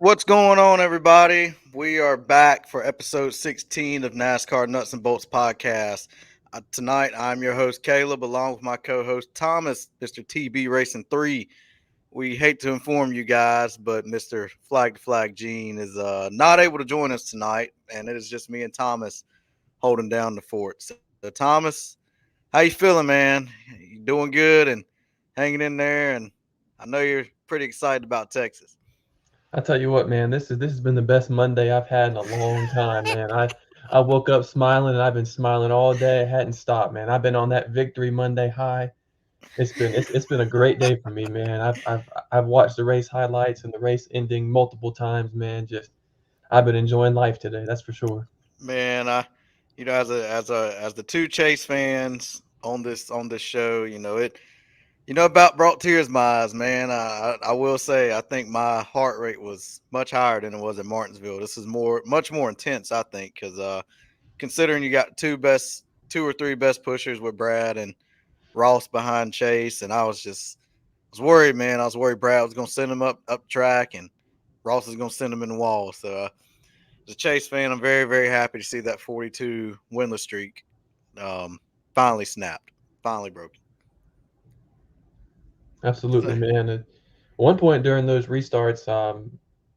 What's going on, everybody? We are back for episode 16 of NASCAR Nuts and Bolts podcast. Tonight, I'm your host, Kaleb, along with my co host, Thomas, Mr. TB Racing 3. We hate to inform you guys, but Mr. Flag to Flag Gene is not able to join us tonight, and it is just me and Thomas holding down the fort. So, Thomas, how you feeling, man? You doing good and hanging in there? And I know you're pretty excited about Texas. I tell you what, man, this has been the best Monday I've had in a long time, man. I woke up smiling and I've been smiling all day. I hadn't stopped, man. I've been on that victory Monday high. It's been a great day for me, man. I've watched the race highlights and the race ending multiple times, man. Just I've been enjoying life today, that's for sure. Man, as the two Chase fans on this show, it about brought tears to my eyes, man. I will say I think my heart rate was much higher than it was at Martinsville. This is much more intense, I think, because considering you got two or three best pushers with Brad and Ross behind Chase, and I was worried, man. I was worried Brad was gonna send him up track and Ross is gonna send him in the wall. So as a Chase fan, I'm very, very happy to see that 42 winless streak um, finally snapped, finally broken. Absolutely, man. At one point during those restarts,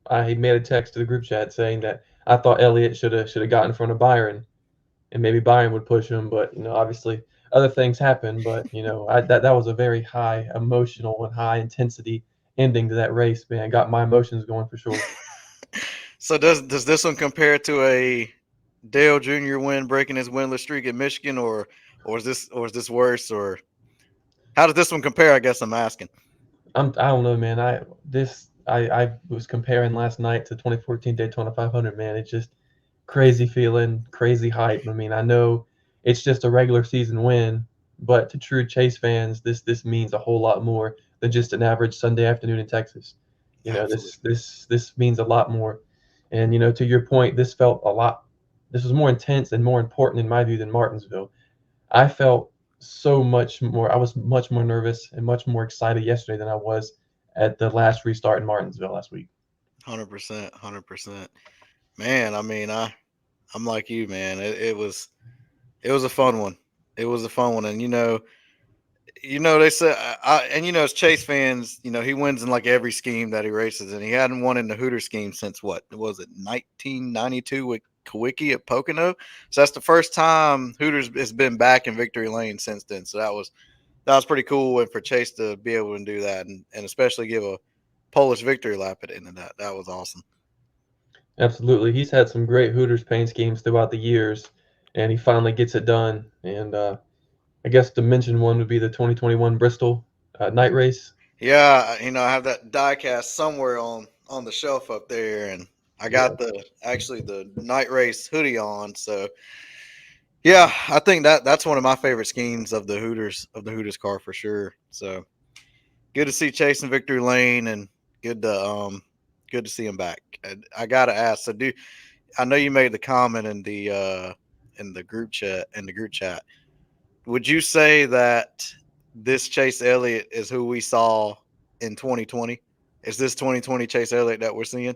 I made a text to the group chat saying that I thought Elliott should have got in front of Byron and maybe Byron would push him, but obviously other things happen. But that was a very high emotional and high intensity ending to that race, man. Got my emotions going for sure. So does this one compare to a Dale Jr. win breaking his winless streak at Michigan, or is this worse, or how does this one compare? I guess I'm asking. I don't know, man. I was comparing last night to 2014 Daytona 500, man. It's just crazy feeling, crazy hype. I mean, I know it's just a regular season win, but to true Chase fans, this means a whole lot more than just an average Sunday afternoon in Texas. Absolutely. This means a lot more. And to your point, this felt a lot. This was more intense and more important in my view than Martinsville. I felt so much more. I was much more nervous and much more excited yesterday than I was at the last restart in Martinsville last week. 100%, 100%. Man, I mean, I'm like you, man. It was a fun one. It was a fun one, and they said, as Chase fans, he wins in like every scheme that he races, and he hadn't won in the Hooter scheme since what was it, 1992 with Kawicki at Pocono. So that's the first time Hooters has been back in victory lane since then. So that was pretty cool, and for Chase to be able to do that, and especially give a Polish victory lap at the end of that was awesome. Absolutely, he's had some great Hooters paint schemes throughout the years, and he finally gets it done. And I guess to mention one would be the 2021 Bristol night race. Yeah, I have that diecast somewhere on the shelf up there, and I Yeah, got the night race hoodie on. So yeah, I think that's one of my favorite schemes of the Hooters car for sure. So good to see Chase in victory lane, and good to um good to see him back. I gotta ask. So do I know you made the comment in the group chat? Would you say that this Chase Elliott is who we saw in 2020? Is this 2020 Chase Elliott that we're seeing?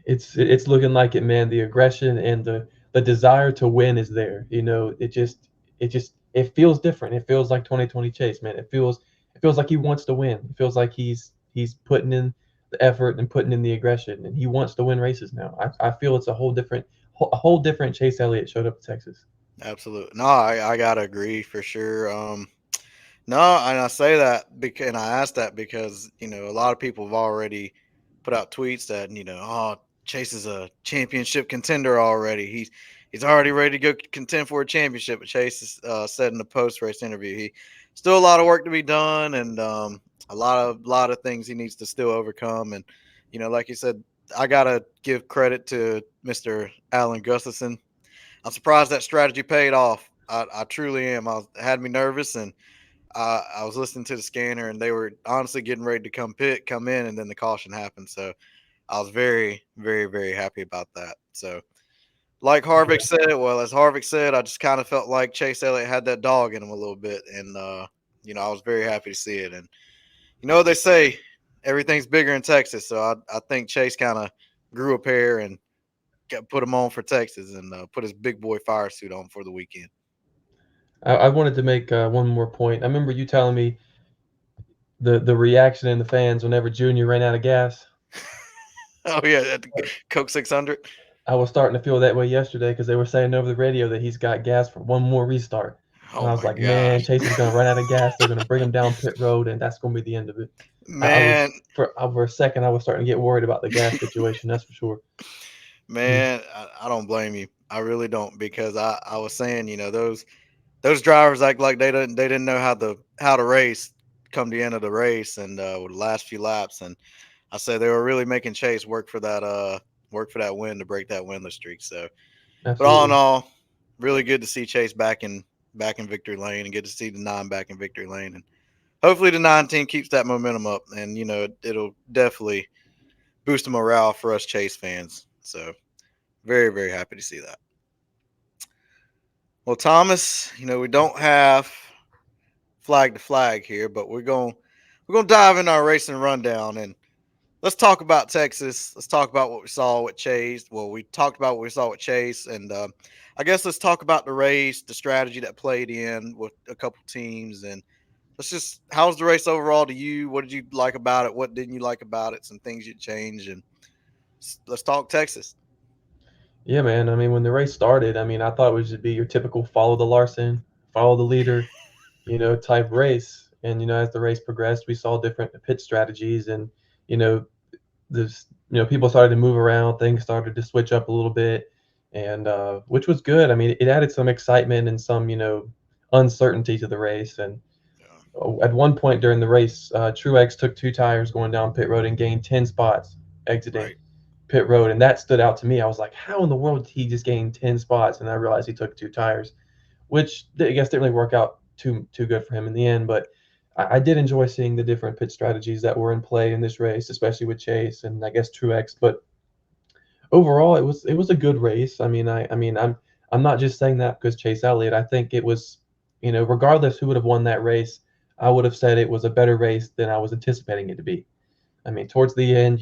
it's looking like it, man. The aggression and the desire to win is there. It feels different. It feels like 2020 Chase, man. It feels like he wants to win. It feels like he's putting in the effort and putting in the aggression, and he wants to win races now. I feel it's a whole different Chase Elliott showed up in Texas. Absolutely. No, I gotta agree for sure. No, and I say that because, and I ask that because a lot of people have already put out tweets that Chase is a championship contender already. He's already ready to go contend for a championship. But Chase said in the post race interview, he still a lot of work to be done, and a lot of things he needs to still overcome. And like you said, I gotta give credit to Mr. Alan Gustafson. I'm surprised that strategy paid off. I truly am. Had me nervous, and I was listening to the scanner, and they were honestly getting ready to come in, and then the caution happened. So I was very, very, very happy about that. So, like Harvick said, well, as Harvick said, I just kind of felt like Chase Elliott had that dog in him a little bit, and I was very happy to see it. And they say everything's bigger in Texas, so I think Chase kind of grew a pair and put them on for Texas and put his big boy fire suit on for the weekend. I wanted to make one more point. I remember you telling me the reaction in the fans whenever Junior ran out of gas. Oh yeah, at the Coke 600. I was starting to feel that way yesterday because they were saying over the radio that he's got gas for one more restart. And Oh I was my like, man, gosh, Chase is going to run out of gas. They're going to bring him down pit road, and that's going to be the end of it. I was man, for a second, I was starting to get worried about the gas situation. That's for sure. Mm, man, I don't blame you. I really don't because I was saying, those drivers act like they didn't know how to race come the end of the race and with the last few laps, and I said they were really making Chase work for that win to break that winless streak. So, but all in absolutely. all, really good to see Chase back in victory lane and get to see the nine back in victory lane, and hopefully the 19 keeps that momentum up, and it'll definitely boost the morale for us Chase fans. So very very happy to see that. Well, Thomas, we don't have flag to flag here, but we're gonna dive in our racing rundown and let's talk about Texas. Let's talk about what we saw with Chase. Well, we talked about what we saw with Chase, and I guess let's talk about the race, the strategy that played in with a couple teams, and let's just how's the race overall to you? What did you like about it? What didn't you like about it? Some things you'd change, and let's talk Texas. Yeah, man. I mean, when the race started, I mean, I thought it would just be your typical follow the Larson, follow the leader, type race. And as the race progressed, we saw different pit strategies, and you know, this people started to move around, things started to switch up a little bit, and which was good. I mean, it added some excitement and some uncertainty to the race. And Yeah, at one point during the race, Truex took two tires going down pit road and gained 10 spots exiting right. pit road, and that stood out to me. I was like, how in the world did he just gain 10 spots? And I realized he took two tires, which I guess didn't really work out too good for him in the end. But I did enjoy seeing the different pit strategies that were in play in this race, especially with Chase and I guess Truex. But overall, it was a good race. I mean, I'm not just saying that because Chase Elliott. I think it was, regardless who would have won that race, I would have said it was a better race than I was anticipating it to be. I mean, towards the end,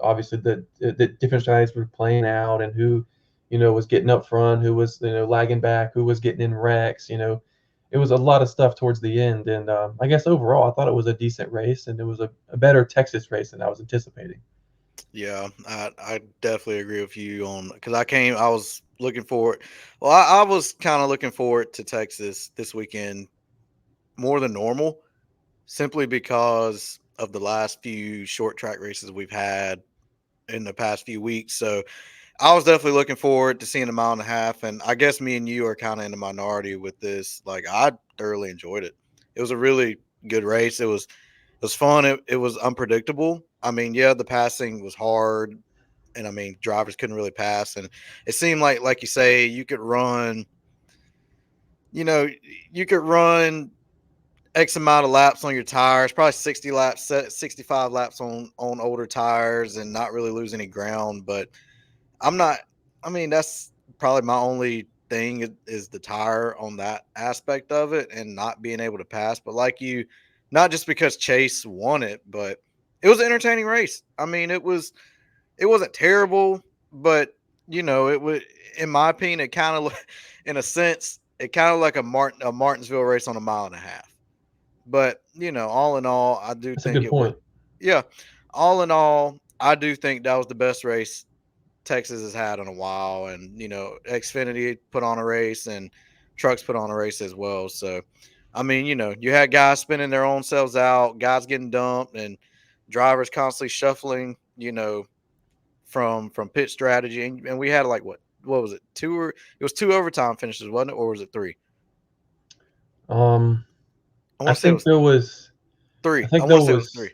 obviously the different strategies were playing out, and who, was getting up front, who was lagging back, who was getting in wrecks. It was a lot of stuff towards the end, and I guess overall, I thought it was a decent race, and it was a better Texas race than I was anticipating. Yeah, I definitely agree with you on because I was looking forward. Well, I was kind of looking forward to Texas this weekend more than normal, simply because of the last few short track races we've had in the past few weeks. So I was definitely looking forward to seeing a mile and a half. And I guess me and you are kind of in the minority with this. Like I thoroughly enjoyed it. It was a really good race. It was fun. It was unpredictable. I mean, yeah, the passing was hard, and I mean, drivers couldn't really pass, and it seemed like you say, you could run. You know, you could run X amount of laps on your tires, probably 60 laps, 65 laps on older tires, and not really lose any ground. But I'm not. I mean, that's probably my only thing is the tire on that aspect of it, and not being able to pass. But like you, not just because Chase won it, but it was an entertaining race. I mean, it wasn't terrible, but it would, in my opinion, it kind of, in a sense, it kind of like a Martinsville race on a mile and a half. But all in all, I do That's a think good it was. point. Yeah, all in all, I do think that was the best race Texas has had in a while, and Xfinity put on a race, and trucks put on a race as well. So, I mean, you had guys spinning their own selves out, guys getting dumped, and drivers constantly shuffling. From pit strategy, and we had like what was it, two, or it was two overtime finishes, wasn't it, or was it three? Um, I I want to say it think was there was, I three. I think there want to say it was was three.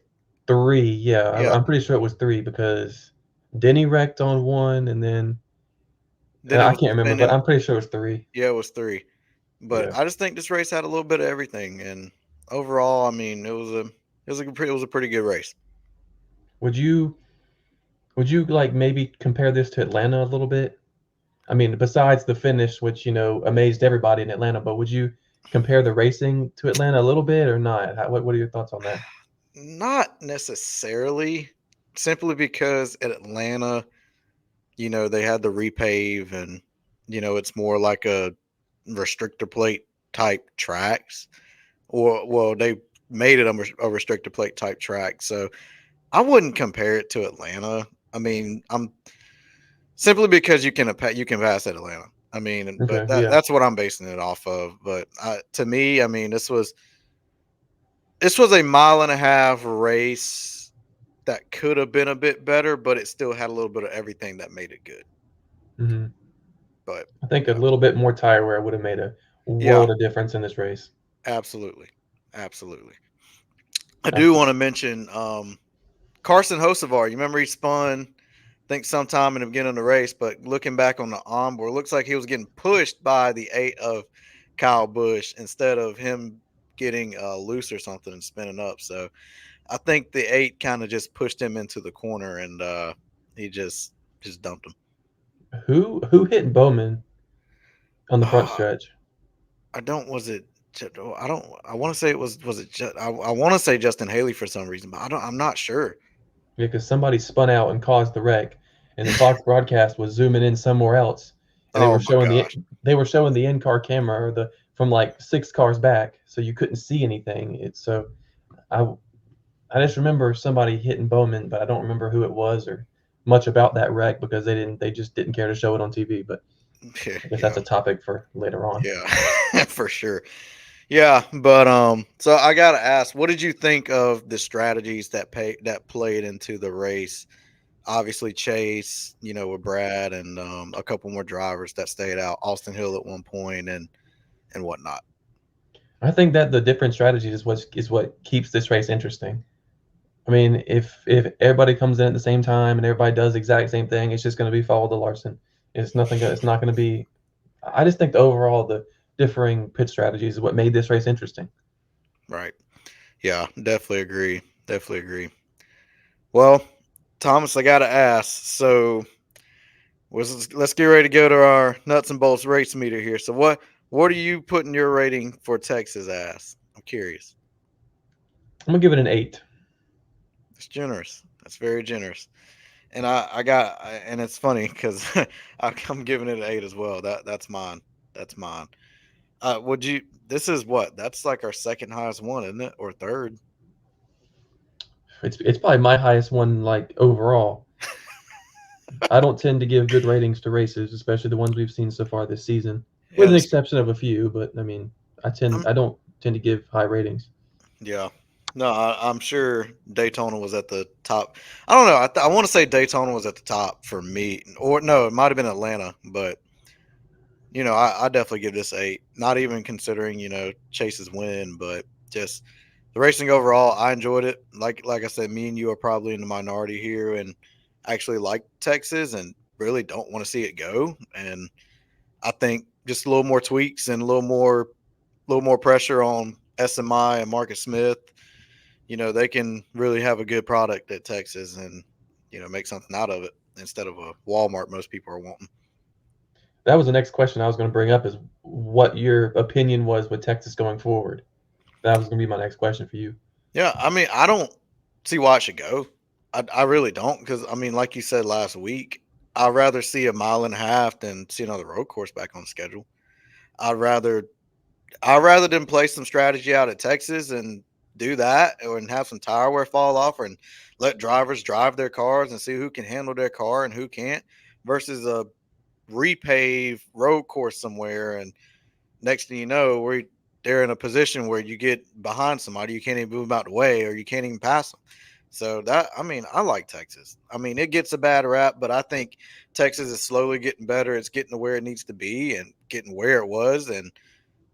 three. Yeah, Yeah. I'm pretty sure it was three because Denny wrecked on one, and then Then it I was can't remember, but defending. I'm pretty sure it was three. Yeah, it was three. But Yeah. I just think this race had a little bit of everything, and overall, I mean, it was a pretty good race. Would you would you like maybe compare this to Atlanta a little bit? I mean, besides the finish, which amazed everybody in Atlanta, but would you compare the racing to Atlanta a little bit or not? What are your thoughts on that? Not necessarily, simply because at Atlanta. they had the repave, and it's more like a restrictor plate type tracks, or well, they made it a restrictor plate type track. So I wouldn't compare it to Atlanta. I mean, I'm simply because you can pass at Atlanta. I mean, but Okay, yeah. that's what I'm basing it off of. But to me, I mean, this was a mile and a half race that could have been a bit better, but it still had a little bit of everything that made it good. Hmm. But I think a yeah, little bit more tire wear would have made a yeah, world of difference in this race. absolutely, absolutely. I do want Absolutely. to mention Carson Hocevar. You remember he spun, I think, sometime in the beginning of the race, but looking back on the onboard, looks like he was getting pushed by the 8 of Kyle Busch instead of him getting loose or something and spinning up. So I think the 8 kind of just pushed him into the corner, and he just dumped him. Who hit Bowman on the front Uh, stretch? I don't. Was it? I don't. I want to say it was. Was it? I want to say Justin Haley for some reason, but I don't. I'm not sure. Yeah, because somebody spun out and caused the wreck, and the Fox broadcast was zooming in somewhere else, and Oh my gosh. they were showing the in-car camera or the from like 6 cars back, so you couldn't see anything. It's so I I just remember somebody hitting Bowman, but I don't remember who it was or much about that wreck because they just didn't care to show it on TV. But I guess that's Yeah. a topic for later on. Yeah. For sure. Yeah, but so I gotta ask, what did you think of the strategies that played into the race? Obviously, Chase, with Brad and a couple more drivers that stayed out, Austin Hill at one point, and whatnot. I think that the different strategies is what keeps this race interesting. I mean, if everybody comes in at the same time and everybody does the exact same thing, it's just going to be follow the Larson. It's nothing. It's not going to be. I just think the overall the differing pit strategies is what made this race interesting. Right. Yeah, definitely agree. Definitely agree. Well, Thomas, I gotta ask. So let's get ready to go to our nuts and bolts race meter here. So what are you putting your rating for Texas as? I'm curious. I'm gonna give it an 8. It's generous. That's very generous. And and it's funny because I'm giving it an 8 as well. That's mine. That's mine. Would you? This is what? That's like our second highest one, isn't it, or third? It's probably my highest one like overall. I don't tend to give good ratings to races, especially the ones we've seen so far this season, with Yeah, an this. exception of a few. But I mean, I'm, I don't tend to give high ratings. yeah. No, I'm sure Daytona was at the top. I don't know. I want to say Daytona was at the top for me, or no, it might have been Atlanta. But I definitely give this 8. Not even considering Chase's win, but just the racing overall. I enjoyed it. Like I said, me and you are probably in the minority here, and actually like Texas, and really don't want to see it go. And I think just a little more tweaks and a little more pressure on SMI and Marcus Smith. They can really have a good product at Texas, and make something out of it instead of a Walmart most people are wanting. That was the next question I was going to bring up is what your opinion was with Texas going forward. That was going to be my next question for you. Yeah, I mean, I don't see why it should go. I really don't, because I mean, like you said last week, I'd rather see a mile and a half than see another road course back on schedule. I'd rather I'd rather them play some strategy out at Texas and do that, and have some tire wear fall off, and let drivers drive their cars and see who can handle their car and who can't, versus a repave road course somewhere. And next thing you know, they're in a position where you get behind somebody, you can't even move them out the way, or you can't even pass them. So I mean, I like Texas. I mean, it gets a bad rap, but I think Texas is slowly getting better. It's getting to where it needs to be and getting where it was. And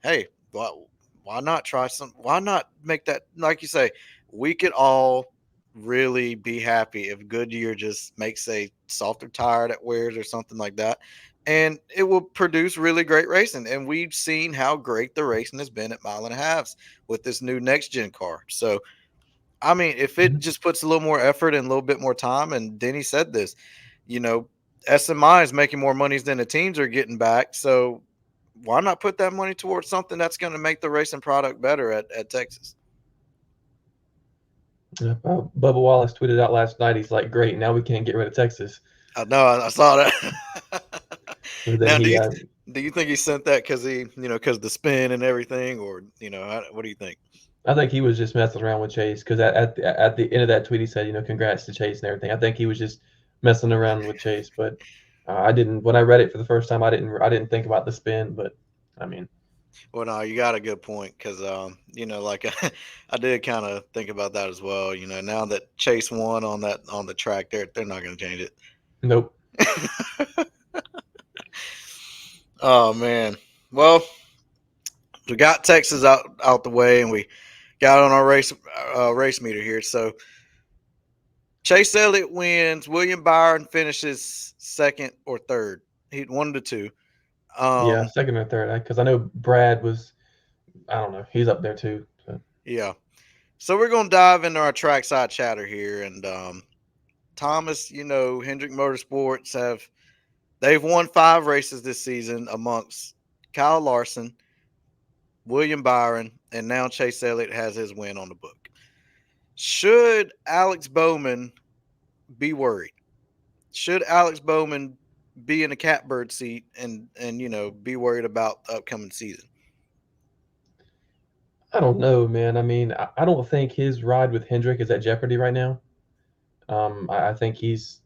hey, why not try some? Why not make that, like you say, we could all really be happy if Goodyear just makes a softer tire that wears or something like that, and it will produce really great racing. And we've seen how great the racing has been at mile and a halves with this new next gen car. So I mean, if it Mhm. just puts a little more effort and a little bit more time, and Denny said this, you know, SMI is making more monies than the teams are getting back. So why not put that money towards something that's going to make the racing product better at Texas? Yeah, Bubba Wallace tweeted out last night. He's like, "Great, now we can't get rid of Texas." I know. I saw that. But then Now, he, do you think he sent that because because the spin and everything, or what do you think? I think he was just messing around with Chase because at the end of that tweet he said, congrats to Chase and everything. I think he was just messing around with Chase, but I didn't. When I read it for the first time, I didn't think about the spin, but I mean, Well, no, you got a good point because like I did kind of think about that as well. Now that Chase won on the track, they're not going to change nope. it. Oh man. Well, we got Texas out the way, and we got on our race meter here. So Chase Elliott wins. William Byron finishes second or third. He one of the two. Yeah, Um, second or third, because I know Brad was. I don't know. He's up there too. So. yeah. So we're gonna dive into our trackside chatter here, and Thomas, Hendrick Motorsports they've won 5 races this season amongst Kyle Larson, William Byron, and now Chase Elliott has his win on the book. Should Alex Bowman be worried? Should Alex Bowman be in a catbird seat and be worried about the upcoming season? I don't know, man. I mean, I don't think his ride with Hendrick is at jeopardy right now. I think he's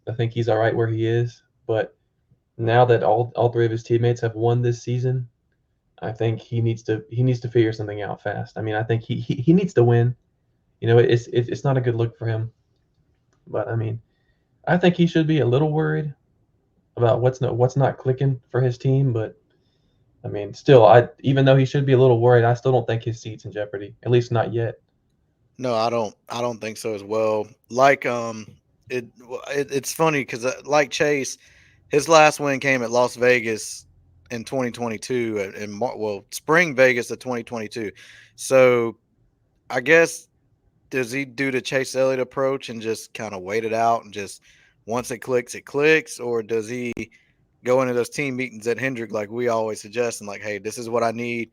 all right where he is. But now that all three of his teammates have won this season, I think he needs to figure something out fast. I mean, I think he needs to win. It's not a good look for him. But I mean, I think he should be a little worried about what's not clicking for his team. But I mean, still, I even though he should be a little worried, I still don't think his seat's in jeopardy. At least not yet. No, I don't. I don't think so as well. Like it's funny because like Chase, his last win came at Las Vegas in 2022 spring Vegas of 2022. So I guess does he do the Chase Elliott approach and just kind of wait it out and just once it clicks, or does he go into those team meetings at Hendrick like we always suggest and like, hey, this is what I need.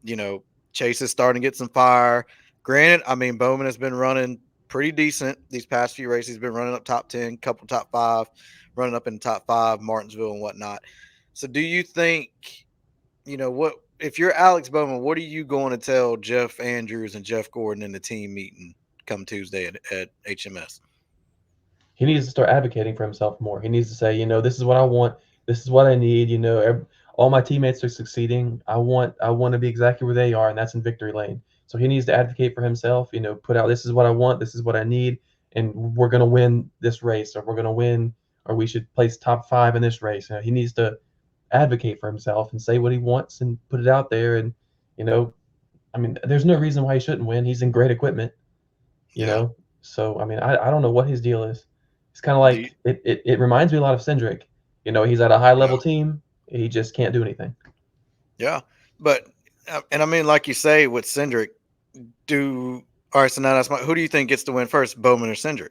You know, Chase is starting to get some fire. Granted, I mean Bowman has been running pretty decent these past few races. He's been running up top 10, couple top 5, running up in the top 5, Martinsville and whatnot. So do you think, what if you're Alex Bowman, what are you going to tell Jeff Andrews and Jeff Gordon in the team meeting come Tuesday at HMS? He needs to start advocating for himself more. He needs to say, this is what I want. This is what I need. All my teammates are succeeding. I want to be exactly where they are, and that's in victory lane. So he needs to advocate for himself. Put out this is what I want. This is what I need, and we're gonna win this race, or we're gonna win, or we should place top 5 in this race. He needs to advocate for himself and say what he wants and put it out there. And you know, I mean, there's no reason why he shouldn't win. He's in great equipment. you Yeah. know. So I mean, I don't know what his deal is. It's kind of Do you, like it reminds me a lot of Cindric. He's at a high yeah. level team. He just can't do anything. Yeah. But and I mean like you say with Cindric, do all right, so now that's who do you think gets to win first, Bowman or Cindric?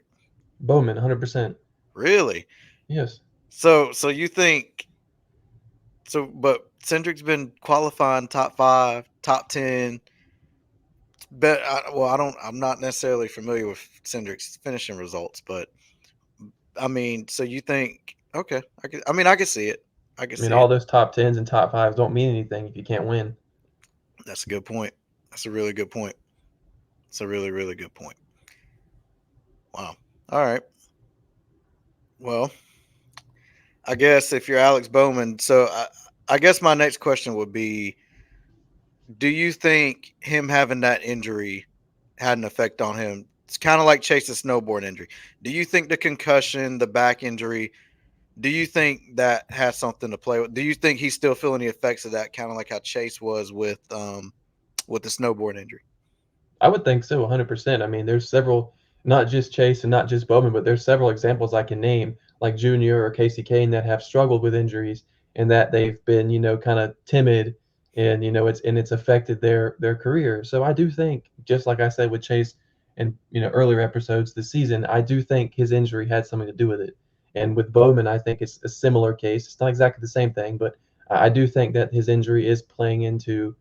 Bowman, 100%. Really? Yes. So you think but Cindric's been qualifying top 5, top 10. But I'm not necessarily familiar with Cindric's finishing results, but I mean, so you think okay? I can see it. I can I mean, see all it. those top tens and top fives don't mean anything if you can't win. That's a good point. That's a really good point. It's a really really good point. Wow. All right. Well, I guess if you're Alex Bowman, I guess my next question would be: do you think him having that injury had an effect on him? It's kind of like Chase's snowboard injury. Do you think the concussion, the back injury, do you think that has something to play with? Do you think he's still feeling the effects of that, kind of like how Chase was with the snowboard injury? I would think so, 100%. I mean, there's several, not just Chase and not just Bowman, but there's several examples I can name, like Junior or Casey Kane, that have struggled with injuries and that they've been, kind of timid, and it's affected their career. So I do think, just like I said with Chase and earlier episodes this season, I do think his injury had something to do with it. And with Bowman, I think it's a similar case. It's not exactly the same thing, but I do think that his injury is playing into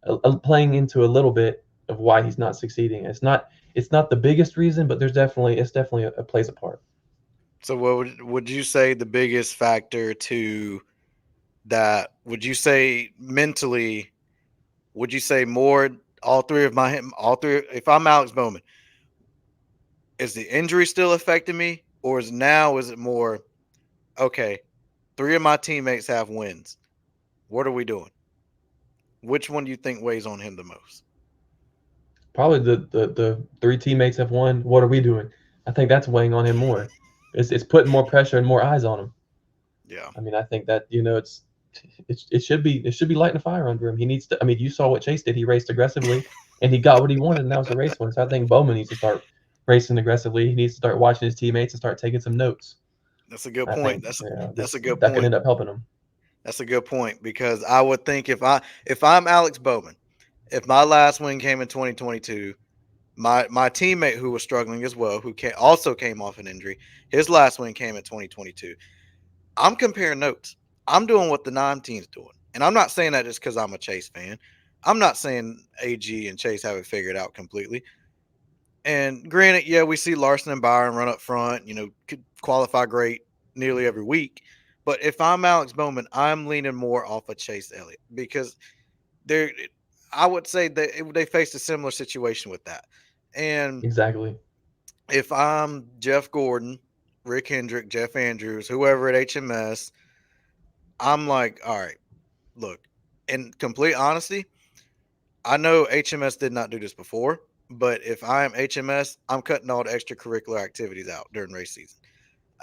a little bit of why he's not succeeding. It's not the biggest reason, but it's definitely a plays a part. So what would you say the biggest factor to that? Would you say mentally? Would you say more? All three. If I'm Alex Bowman, is the injury still affecting me, or is it more okay? Three of my teammates have wins. What are we doing? Which one do you think weighs on him the most? Probably the three teammates have won. What are we doing? I think that's weighing on him more. It's putting more pressure and more eyes on him. Yeah, I mean, I think that it should be lighting a fire under him. He needs to. I mean, you saw what Chase did. He raced aggressively, and he got what he wanted, and that was a race win. So I think Bowman needs to start racing aggressively. He needs to start watching his teammates and start taking some notes. that's a good I point. think That's a this good that could point. end up helping him. That's a good point because I would think if I'm Alex Bowman, if my last win came in 2022, my teammate who was struggling as well, also came off an injury, his last win came in 2022. I'm comparing notes. I'm doing what the non-team's doing, and I'm not saying that just because I'm a Chase fan. I'm not saying AG and Chase have it figured out completely. And granted, yeah, we see Larson and Byron run up front, could qualify great nearly every week. But if I'm Alex Bowman, I'm leaning more off of Chase Elliott because they're, I would say that they faced a similar situation with that. And Exactly. if I'm Jeff Gordon, Rick Hendrick, Jeff Andrews, whoever at HMS, I'm like, all right, look, in complete honesty, I know HMS did not do this before, but if I am HMS, I'm cutting all the extracurricular activities out during race season.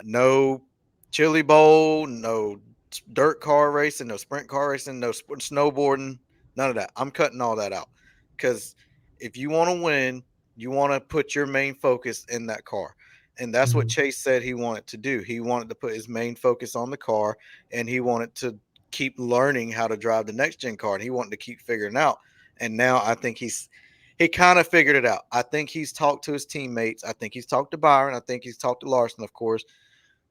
No chili bowl, no dirt car racing, no sprint car racing, no snowboarding, none of that. I'm cutting all that out because if you want to win, you want to put your main focus in that car. And that's what Mhm. Chase said he wanted to do. He wanted to put his main focus on the car and he wanted to keep learning how to drive the next gen car and he wanted to keep figuring out. And now I think he kind of figured it out. I think he's talked to his teammates. I think he's talked to Byron. I think he's talked to Larson, of course,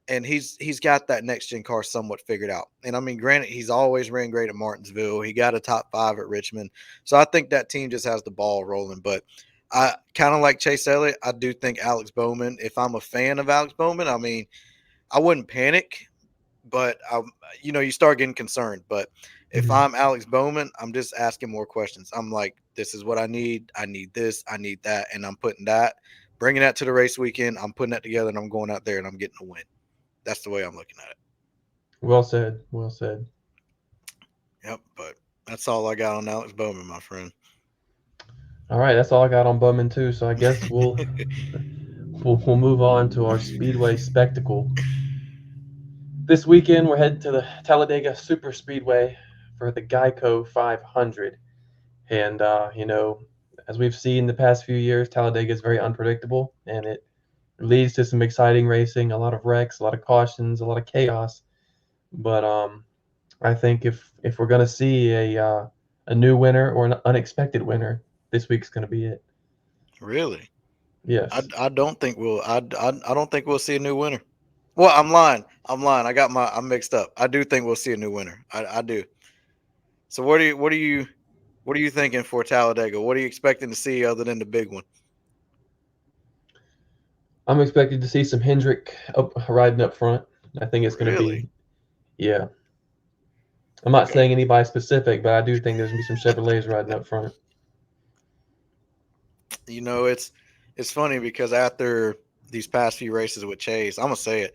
and he's got that next gen car somewhat figured out. And I mean, granted, he's always ran great at Martinsville. He got a top 5 at Richmond, so I think that team just has the ball rolling. But I kind of like Chase Elliott. I do think Alex Bowman. If I'm a fan of Alex Bowman, I mean, I wouldn't panic, but you start getting concerned. But if Mhm. I'm Alex Bowman, I'm just asking more questions. I'm like, this is what I need. I need this. I need that, and I'm putting that, bringing that to the race weekend. I'm putting that together, and I'm going out there and I'm getting a win. That's the way I'm looking at it. Well said. Well said. Yep. But that's all I got on Alex Bowman, my friend. All right, that's all I got on Bowman too. So I guess we'll move on to our Speedway Spectacle. This weekend, we're headed to the Talladega Super Speedway for the Geico 500. And, as we've seen the past few years, Talladega is very unpredictable and it leads to some exciting racing, a lot of wrecks, a lot of cautions, a lot of chaos. But I think if we're going to see a new winner or an unexpected winner, this week's going to be it. Really? I, Yes. I don't think we'll I don't think we'll see a new winner. Well, I'm lying. I'm lying. I'm mixed up. I do think we'll see a new winner. I do. So what are you thinking for Talladega? What are you expecting to see other than the big one? I'm expected to see some Hendrick riding up front. I think it's going to Really? be, yeah. I'm not Okay. saying anybody specific, but I do think there's going to be some Chevrolets riding up front. It's funny because after these past few races with Chase, I'm gonna say it.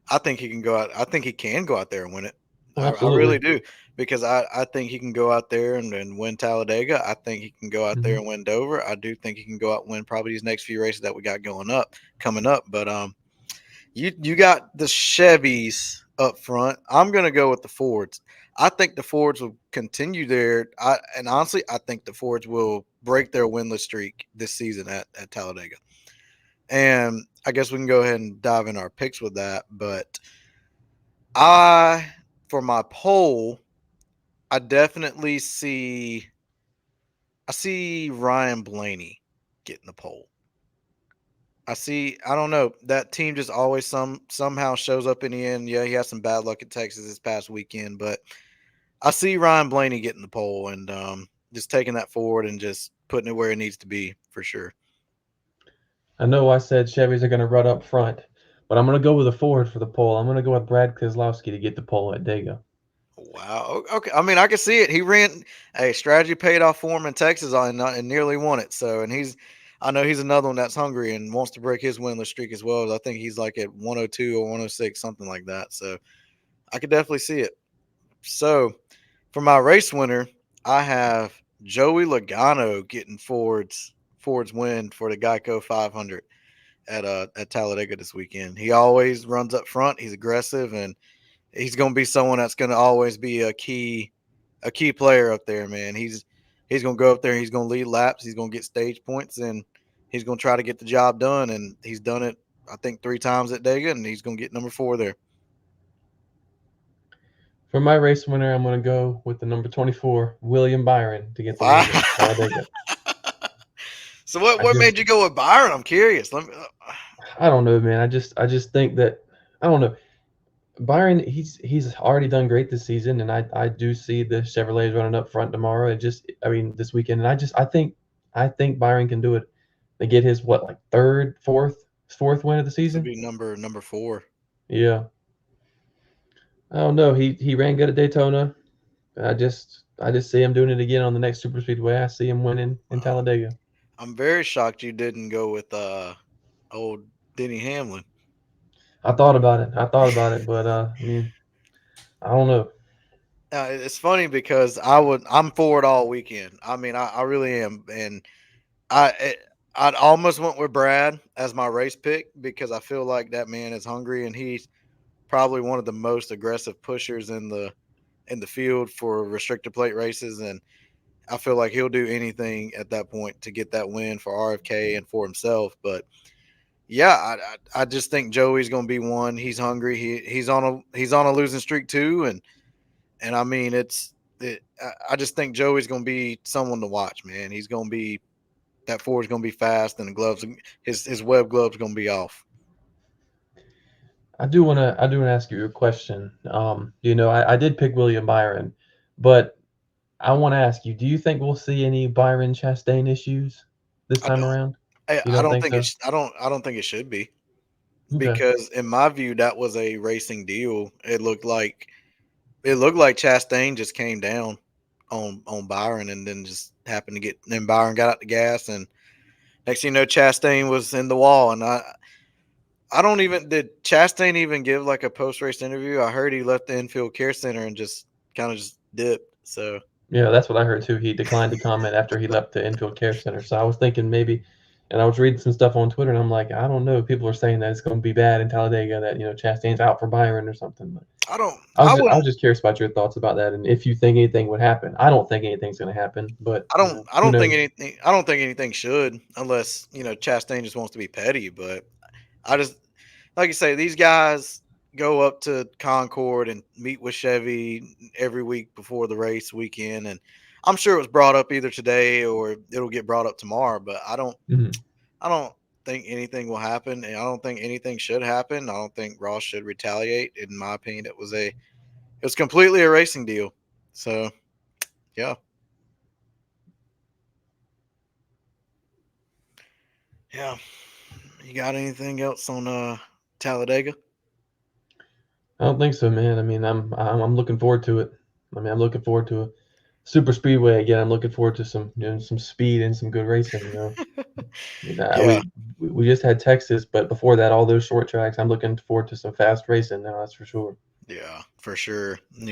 I think he can go out. I think he can go out there and win it. Oh, I really absolutely. do because I think he can go out there and win Talladega. I think he can go out there Hmm. and win Dover. I do think he can go out and win probably these next few races that we got coming up. But you got the Chevys up front. I'm gonna go with the Fords. I think the Fords will continue there. And honestly, I think the Fords will break their winless streak this season at Talladega. And I guess we can go ahead and dive in our picks with that. But I, for my poll, I definitely see Ryan Blaney getting the pole. I don't know. That team just always somehow shows up in the end. Yeah, he had some bad luck at Texas this past weekend, but I see Ryan Blaney getting the pole and just taking that forward and just putting it where it needs to be for sure. I know I said Chevys are going to run up front, But I'm gonna go with a Ford for the pole. I'm gonna go with Brad Keselowski to get the pole at Dega. Wow. Okay. I mean, I can see it. He ran a strategy paid off for him in Texas and nearly won it. So, and I know he's another one that's hungry and wants to break his winless streak as well. I think he's like at 102 or 106, something like that. So, I could definitely see it. So, for my race winner, I have Joey Logano getting Ford's win for the Geico 500 at Talladega this weekend. He always runs up front. He's aggressive and he's going to be someone that's going to always be a key player up there, man. He's going to go up there. He's going to lead laps. He's going to get stage points, and he's going to try to get the job done. And he's done it, I think, 3 times at Dega, and he's going to get number 4 there. For my race winner, I'm gonna go with the number 24, William Byron, to get the Wow. win at Talladega. So I what just made you go with Byron? I'm curious. Let me. I don't know, man. I just think that I don't know. Byron, he's already done great this season, and I do see the Chevrolets running up front tomorrow. And just I mean this weekend, and I think Byron can do it. They get his what like third, fourth win of the This would season. be number 4. Yeah, I don't know. He ran good at Daytona. I just see him doing it again on the next super speedway. I see him winning in Wow. Talladega. I'm very shocked you didn't go with old Denny Hamlin. I thought about it, but I mean, I don't know. It's funny because I'm for it all weekend. I mean, I really am, and I it, I'd almost went with Brad as my race pick because I feel like that man is hungry and he's probably one of the most aggressive pushers in the field for restrictor plate races, and I feel like he'll do anything at that point to get that win for RFK and for himself. But yeah, I just think Joey's going to be one. He's hungry. He's on a losing streak too, and I mean I just think Joey's going to be someone to watch, man. He's going to be that Ford's going to be fast, and the gloves, his web gloves, going to be off. I do wanna ask you a question. I did pick William Byron, but I want to ask you: do you think we'll see any Byron Chastain issues this I time don't. aroand? You I don't don't think think so? it's. I don't. I don't think it should be Okay. because, in my view, that was a racing deal. It looked like Chastain just came down on Byron and then just happened to get. Then Byron got out the gas, and next thing you know, Chastain was in the wall. And I don't even did Chastain even give like a post race interview. I heard he left the infield care center and just kind of just dipped. So Yeah, that's what I heard too. He declined to comment after he left the infield care center. So I was thinking maybe, and I was reading some stuff on Twitter, and I'm like, I don't know. People are saying that it's going to be bad in Talladega, that Chastain's out for Byron or something. But I don't. I was I just, I wouldn't. was just curious about your thoughts about that, and if you think anything would happen. I don't think anything's going to happen, but I don't. I who don't think knows? anything. I don't think anything should unless Chastain just wants to be petty. But I just like you say, these guys go up to Concord and meet with Chevy every week before the race weekend, and I'm sure it was brought up either today or it'll get brought up tomorrow. But Mhm. I don't think anything will happen, and I don't think anything should happen. I don't think Ross should retaliate. In my opinion, it was completely a racing deal. So yeah, yeah. You got anything else on Talladega? I don't think so, man. I mean, I'm looking forward to it. I mean, I'm looking forward to a super speedway again. I'm looking forward to some speed and some good racing. Yeah, We just had Texas, but before that, all those short tracks. I'm looking forward to some fast racing now. That's for sure. yeah, for sure. And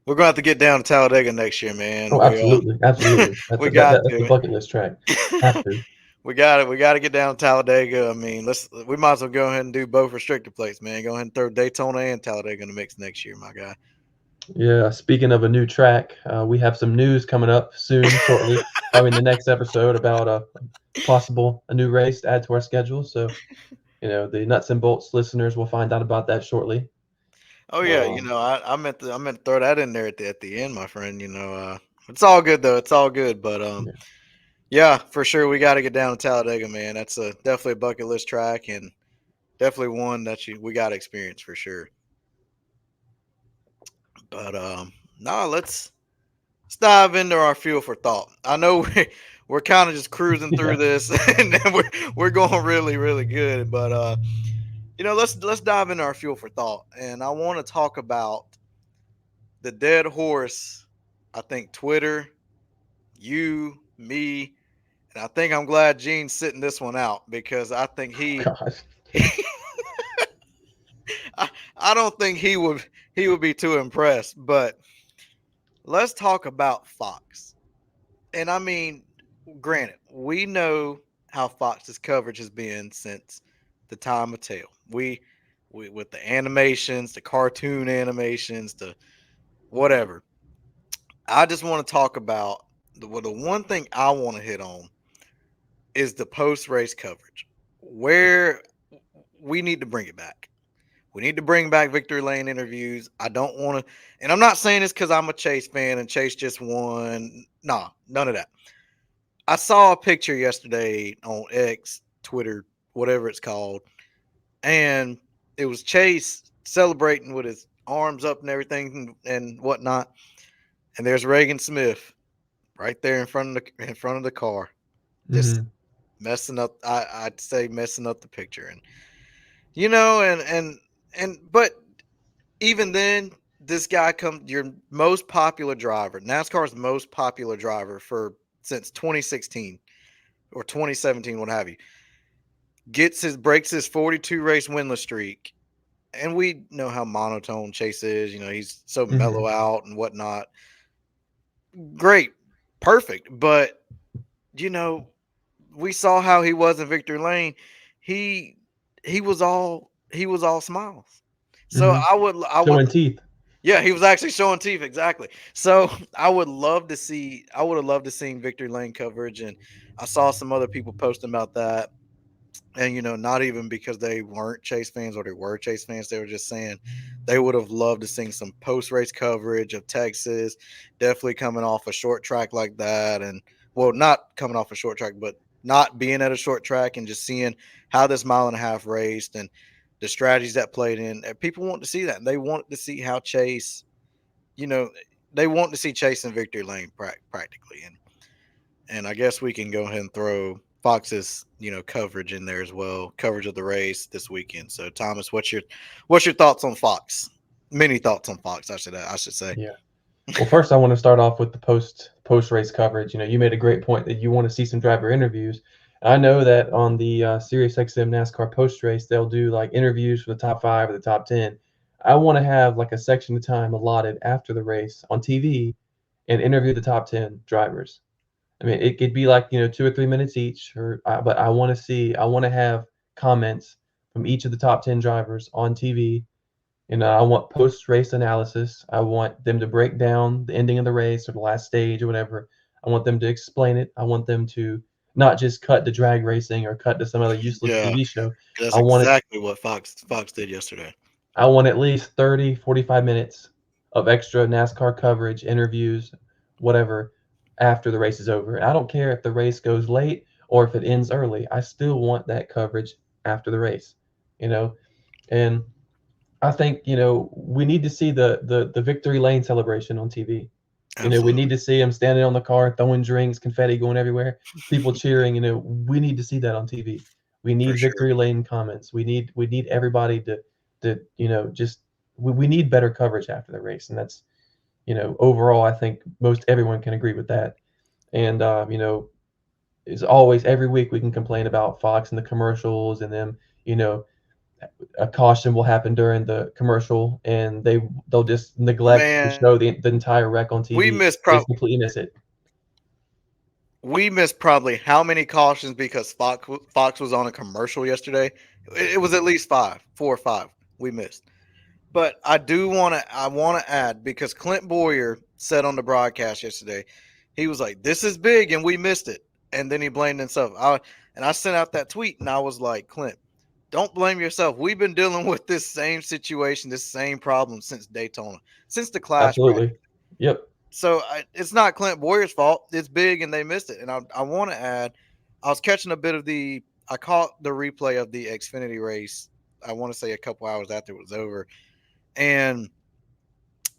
we're gonna have to get down to Talladega next year, man. Oh, absolutely, absolutely. We got That's the to. bucket list track. Have to. We got it. We got to get down to Talladega. I mean, we might as well go ahead and do both restricted plates, man. Go ahead and throw Daytona and Talladega in the mix next year, my guy. Yeah. Speaking of a new track, we have some news coming up soon, shortly, probably in the next episode about a new race to add to our schedule. So the nuts and bolts listeners will find out about that shortly. Oh yeah, Um, I meant to throw that in there at the end, my friend. It's all good though. It's all good, but yeah. yeah, for sure we got to get down to Talladega, man. That's definitely a bucket list track and definitely one that we got to experience for sure. But no, let's dive into our fuel for thought. I know we're kind of just cruising through Yeah. this, and then we're going really really good, but let's dive into our fuel for thought, and I want to talk about the dead horse. I think Twitter, you, me, and I think I'm glad Gene's sitting this one out because I think Gosh. I, I don't think he would be too impressed. But let's talk about Fox. And I mean, granted, we know how Fox's coverage has been since the time of Tail. We with the animations, the cartoon animations, the whatever. I just want to talk about the one thing I want to hit on is the post race coverage, where we need to bring it back. We need to bring back victory lane interviews. I don't want to, and I'm not saying this because I'm a Chase fan and Chase just won. Nah, none of that. I saw a picture yesterday on X, Twitter, whatever it's called, and it was Chase celebrating with his arms up and everything and whatnot. And there's Reagan Smith right there in front of the car, just Hmm. messing up. I'd say messing up the picture, and you know, and but even then, this guy comes your most popular driver, NASCAR's most popular driver for since 2016 or 2017, what have you, breaks his 42 race winless streak. And we know how monotone Chase is. He's so mellow Hmm. out and whatnot. Great, perfect. But you know, we saw how he was in Victory Lane. He he was all smiles. So Hmm. I would Showing teeth. yeah, he was actually showing teeth, exactly. So I would have loved to see Victory Lane coverage, and I saw some other people posting about that. And not even because they weren't Chase fans or they were Chase fans, they were just saying they would have loved to see some post race coverage of Texas, definitely coming off a short track like that, and well, not coming off a short track, but not being at a short track and just seeing how this mile and a half raced and the strategies that played in. And people want to see that. They want to see how Chase, you know, they want to see Chase in victory lane practically, and I guess we can go ahead and throw Fox's coverage in there as well, coverage of the race this weekend. So Thomas, what's your thoughts on Fox? Many thoughts on Fox, I should say. Yeah. Well, first I want to start off with the post race coverage. You made a great point that you want to see some driver interviews. And I know that on the SiriusXM NASCAR post race, they'll do like interviews for the top 5 or the top 10. I want to have like a section of time allotted after the race on TV and interview the top 10 drivers. I mean, it could be like 2 or 3 minutes each, but I want to have comments from each of the top 10 drivers on TV. I want post race analysis. I want them to break down the ending of the race or the last stage or whatever. I want them to explain it. I want them to not just cut to drag racing or cut to some other useless Yeah, TV show. that's I want it. exactly what Fox did yesterday. I want at least 30, 45 minutes of extra NASCAR coverage, interviews, whatever, after the race is over. I don't care if the race goes late or if it ends early. I still want that coverage after the race, you know. And I think we need to see the victory lane celebration on TV. We need Absolutely, to see them standing on the car, throwing drinks, confetti going everywhere, people cheering. We need to see that on TV. We for need sure. victory lane comments. We need everybody to just we need better coverage after the race, and that's overall I think most everyone can agree with that. And as always, every week we can complain about Fox and the commercials and them you know a caution will happen during the commercial and they'll just neglect to Man, show the entire wreck on we TV. missed They pro- just completely miss it. we missed probably how many cautions because Fox was on a commercial yesterday. It was at least 4 or 5 we missed. But I want to add because Clint Boyer said on the broadcast yesterday, he was like, "This is big and we missed it," and then he blamed himself. I sent out that tweet and I was like, "Clint, don't blame yourself. We've been dealing with this same situation, this same problem since Daytona, since the Clash Absolutely. practice. Yep. So it's not Clint Boyer's fault. It's big and they missed it." And I want to add, I was catching a bit of I caught the replay of the Xfinity race. I want to say a couple hours after it was over, and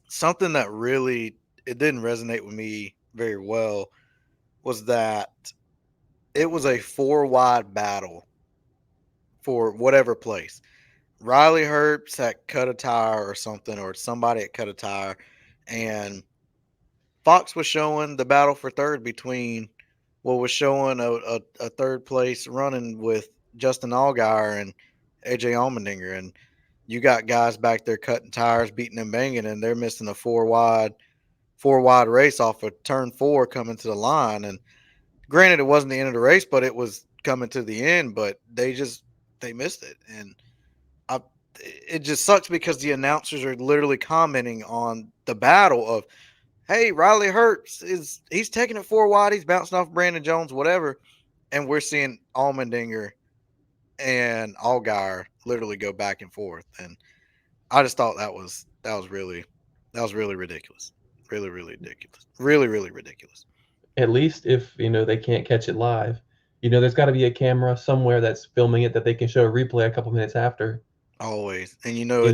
something that really it didn't resonate with me very well was that it was a four wide battle for whatever place. Riley Herbst had cut a tire or something, or somebody had cut a tire, and Fox was showing the battle for third between what was showing a third place running with Justin Allgaier and AJ Allmendinger, and you got guys back there cutting tires, beating and banging, and they're missing a four wide race off of turn four coming to the line. And granted, it wasn't the end of the race, but it was coming to the end. But they missed it, and I, it just sucks because the announcers are literally commenting on the battle of, hey, Riley Hurts he's taking it four wide, he's bouncing off Brandon Jones, whatever, and we're seeing Allmendinger and Allgaier literally go back and forth, and I just thought that was really ridiculous, really ridiculous, really ridiculous. At least if they can't catch it live, there's got to be a camera somewhere that's filming it that they can show a replay a couple minutes after. Always, and You know, then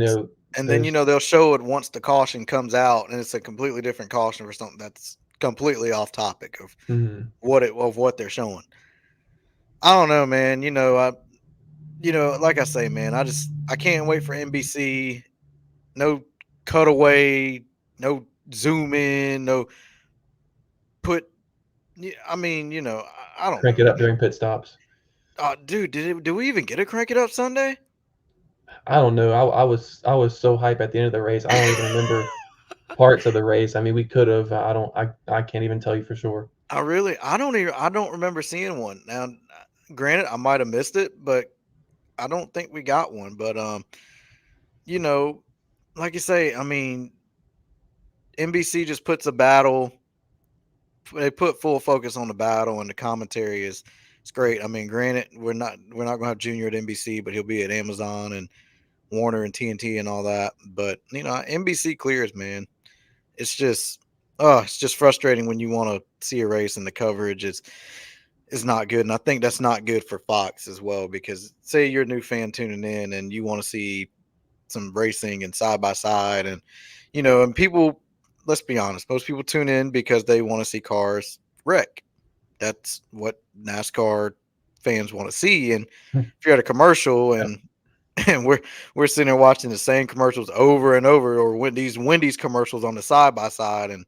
there's they'll show it once the caution comes out, and it's a completely different caution for something that's completely off topic of mhm. what they're showing. I don't know, man. Like I say, man, I can't wait for NBC. No cutaway, no zoom in, no put. I mean, I don't Crank know, it up man. during pit stops. Dude, did we even get a crank it up Sunday? I don't know. I was so hyped at the end of the race. I don't even remember parts of the race. I mean, we could have. I don't. I can't even tell you for sure. I don't remember seeing one. Now, granted, I might have missed it, but I don't think we got one. But you know, like you say, I mean, NBC just puts a battle. They put full focus on the battle, and the commentary is it's great. I mean, granted, we're not gonna have Junior at NBC, but he'll be at Amazon and Warner and TNT and all that. But NBC clears, man. It's just it's just frustrating when you want to see a race and the coverage is not good. And I think that's not good for Fox as well, because say you're a new fan tuning in and you want to see some racing and side by side, and and people, let's be honest, most people tune in because they want to see cars wreck. That's what NASCAR fans want to see. And if you're at a commercial Yep. and and we're sitting there watching the same commercials over and over, or when these Wendy's commercials on the side by side, and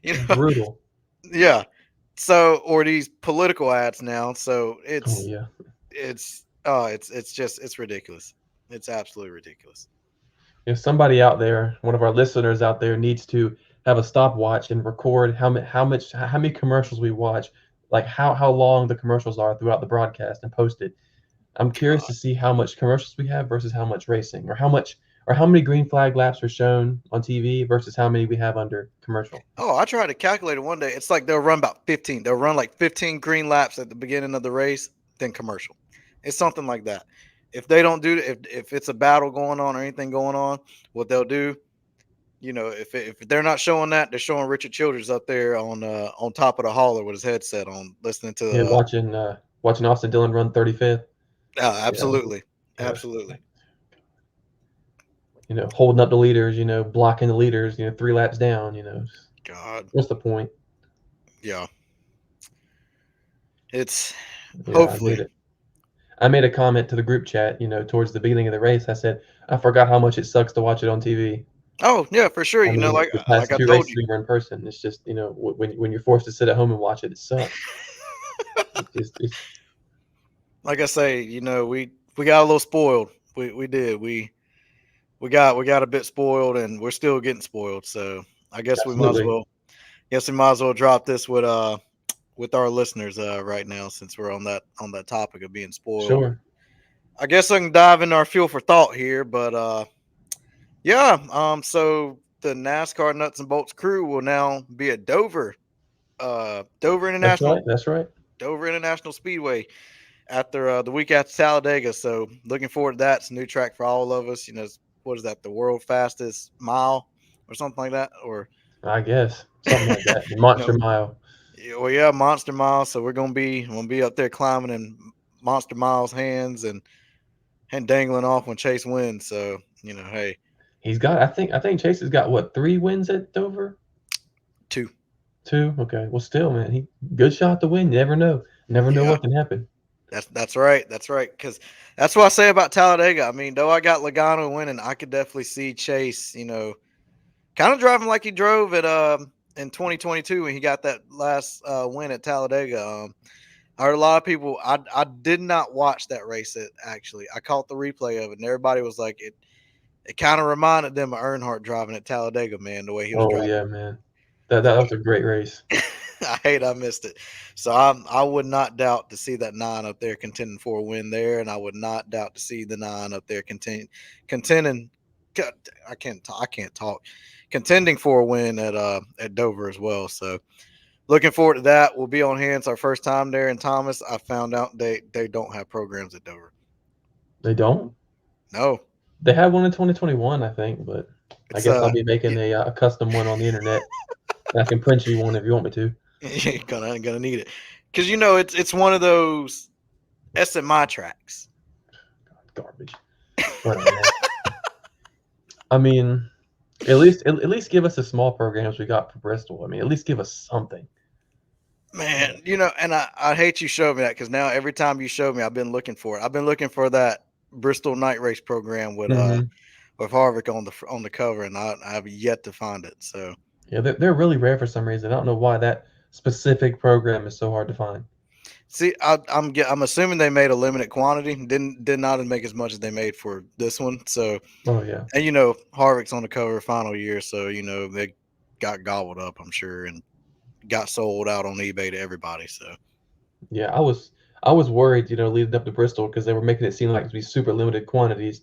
you know, Brutal. yeah. So, or these political ads now. So Oh yeah. it's ridiculous. It's absolutely ridiculous. If somebody out there, one of our listeners out there, needs to have a stopwatch and record how many commercials we watch, like how long the commercials are throughout the broadcast, and post it. I'm curious God. to see how much commercials we have versus how much racing, or how many green flag laps are shown on TV versus how many we have under commercial. Oh, I tried to calculate it one day. It's like they'll run about 15. They'll run like 15 green laps at the beginning of the race, then commercial. It's something like that. If they don't do if it's a battle going on or anything going on, what they'll do, if they're not showing that, they're showing Richard Childress up there on top of the hauler with his headset on, listening to Yeah, watching Austin Dillon run 35th. Yeah, absolutely, yeah. absolutely. Holding up the leaders, blocking the leaders, 3 laps down. God, What's the point? yeah. It's Yeah, hopefully. I made a comment to the group chat, towards the beginning of the race. I said, I forgot how much it sucks to watch it on TV. Oh yeah, for sure. I mean, the Like past I two told races you. we were in person. It's just, when you're forced to sit at home and watch it, it sucks. It's Like I say, we got a little spoiled. We did. We got a bit spoiled, and we're still getting spoiled. So I guess we might as absolutely well. Guess we might as well drop this with our listeners right now, since we're on that topic of being spoiled. sure. I guess I can dive into our fuel for thought here, but yeah. So the NASCAR Nuts and Bolts crew will now be at Dover, Dover That's International, right. That's right. Dover International Speedway after the week after Talladega. So looking forward to that. It's a new track for all of us. What is that? The world fastest mile or something like that, or I guess something like that. The you Monster know, Mile. well, yeah, Monster Mile. So we're gonna be up there climbing in Monster Mile's hands and dangling off when Chase wins. So hey, He's got. I think Chase has got what, 3 wins at Dover? two. 2. Okay. Well, still, man, he good shot to win. You never know. Never know Yeah, what can happen. That's right. That's right. Because that's what I say about Talladega. I mean, though I got Logano winning, I could definitely see Chase. Kind of driving like he drove at in 2022 when he got that last win at Talladega. I heard a lot of people. I did not watch that race. Actually, I caught the replay of it, and everybody was like, it kind of reminded them of Earnhardt driving at Talladega, man, the way he was Oh driving. yeah, man. That The that way was a great race. I hate I missed it. So I would not doubt to see that nine up there contending for a win there, and I would not doubt to see the nine up there contending. God, I can't talk. Contending for a win at Dover as well. So looking forward to that. We'll be on hand. It's our first time there in Thomas. I found out they don't have programs at Dover. They don't. No, They had one in 2021, I think, but I it's guess I'll be making a custom one on the internet. And I can print you one if you want me to. you're gonna need it because it's one of those SMI tracks. Garbage. Whatever, man. I mean, at least give us the small programs we got for Bristol. I mean, at least give us something. Man, and I hate you showed me that because now every time you show me, I've been looking for it. I've been looking for that Bristol night race program Hmm. with Harvick on the cover, and I have yet to find it. So Yeah, they're really rare for some reason. I don't know why that specific program is so hard to find. see, I'm assuming they made a limited quantity, did not make as much as they made for this one. So Oh yeah, and Harvick's on the cover final year, so they got gobbled up, I'm sure, and got sold out on eBay to everybody. So yeah. I was worried, leading up to Bristol because they were making it seem like to be super limited quantities.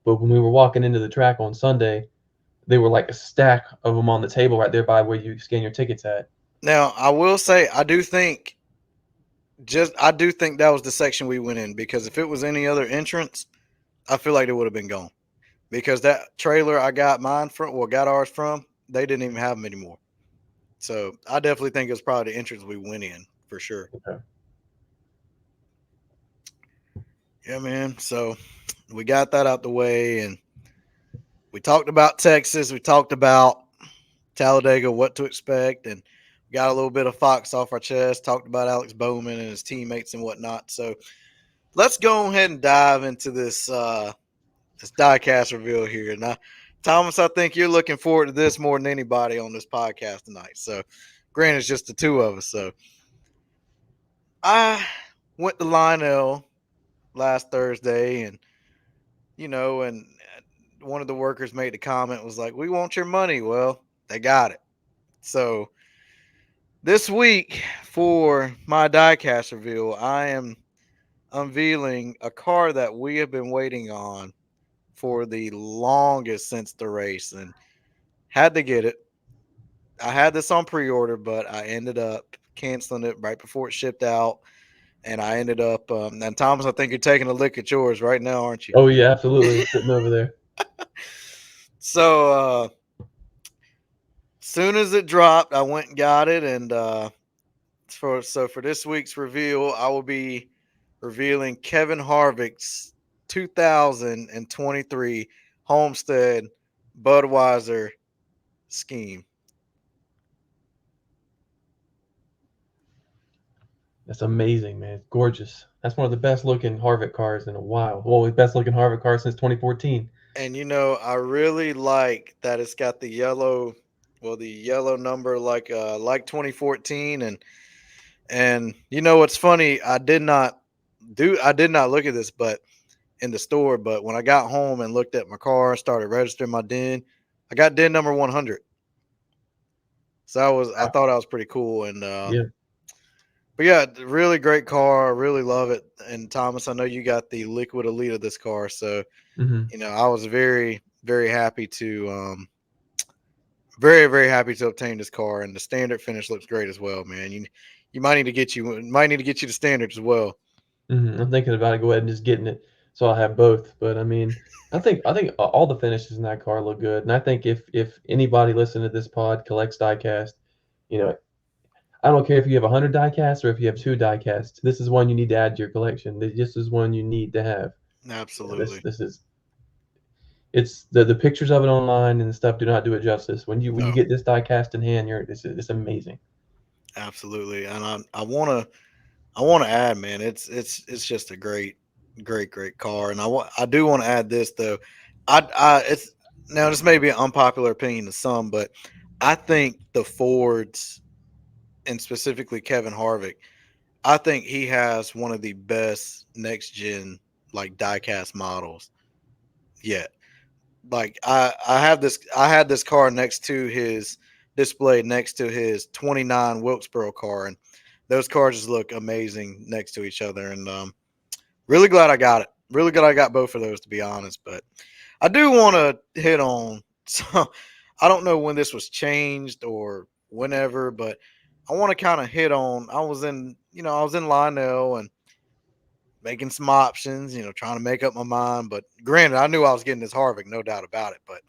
But when we were walking into the track on Sunday, they were like a stack of them on the table right there by where you scan your tickets at. now I will say I do think that was the section we went in because if it was any other entrance, I feel like it would have been gone. Because that trailer I got mine from, well, got ours from, they didn't even have them anymore. So I definitely think it was probably the entrance we went in for sure. Okay. Yeah, man. So we got that out the way, and we talked about Texas. We talked about Talladega, what to expect, and we got a little bit of Fox off our chest. Talked about Alex Bowman and his teammates and whatnot. So let's go ahead and dive into this diecast reveal here. Now, Thomas, I think you're looking forward to this more than anybody on this podcast tonight. So, granted, it's just the two of us. So, I went to Lionel last Thursday, and and one of the workers made the comment was like, "We want your money." Well, they got it. So this week for my diecast reveal, I am unveiling a car that we have been waiting on for the longest since the race, and had to get it. I had this on pre-order, but I ended up canceling it right before it shipped out, and I ended up. And Thomas, I think you're taking a look at yours right now, aren't you? Oh yeah, absolutely. Sitting over there. So soon as it dropped, I went and got it, and for this week's reveal, I will be revealing Kevin Harvick's 2023 Homestead Budweiser scheme. That's amazing, man. It's gorgeous. That's one of the best looking Harvick cars in a while. Well, the best looking Harvick car since 2014. And I really like that it's got the yellow number like 2014, and what's funny, I did not look at this but in the store, but when I got home and looked at my car, started registering my DIN, I got DIN number 100. So I Wow. thought that was pretty cool, and Yeah. but yeah, really great car. I really love it. And Thomas, I know you got the liquid elite of this car, so Hmm. I was very, very happy very, very happy to obtain this car, and the standard finish looks great as well, man. You might need to get you the standard as well. I'm thinking about it. Go ahead and just getting it, so I'll have both. But I mean, I think all the finishes in that car look good, and I think if anybody listening to this pod collects diecast, you know, I don't care if you have 100 diecasts or if you have two diecasts. This is one you need to add to your collection. This is one you need to have. This Absolutely. this is it's the pictures of it online and stuff do not do it justice. When you No, get this diecast in hand, it's amazing. absolutely. And I want to I want to add, man, it's just a great car, and I do want to add this though. I it's now this may be an unpopular opinion to some, but I think the Fords and specifically Kevin Harvick, I think he has one of the best next gen like diecast models yet. Like I had this car next to his displayed next to his 29 Wilkesboro car, and those cars just look amazing next to each other. And really glad I got it. Really glad I got both of those, to be honest. But I do want to hit on. So I don't know when this was changed or whenever, but I want to kind of hit on. I was in Lionel and making some options, trying to make up my mind. But granted, I knew I was getting this Harvick, no doubt about it. But